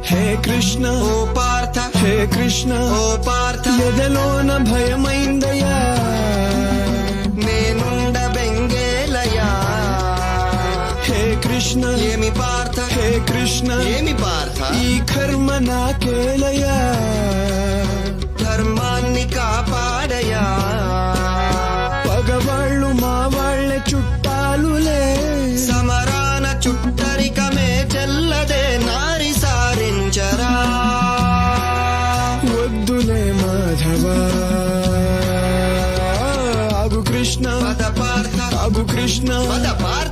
హే కృష్ణ ఓ పార్థ హే కృష్ణ ఓ పార్థ ఎదలోన భయమైందయ్యా నేనుండ బెంగేలయా హే కృష్ణ ఏమి పార్థ హే కృష్ణ ఏమి పార్థ ఈ కర్మ నాకేలయ్యా ధర్మాన్ని కాపాడయా పగవాళ్ళు మా వాళ్ళ చుట్టాలులే సమరాన చుట్టరికమే చెల్లదే నారి సారించరా వద్దులే మాధవా ఆగు కృష్ణ పద పార్థ ఆగు కృష్ణ పద పార్థ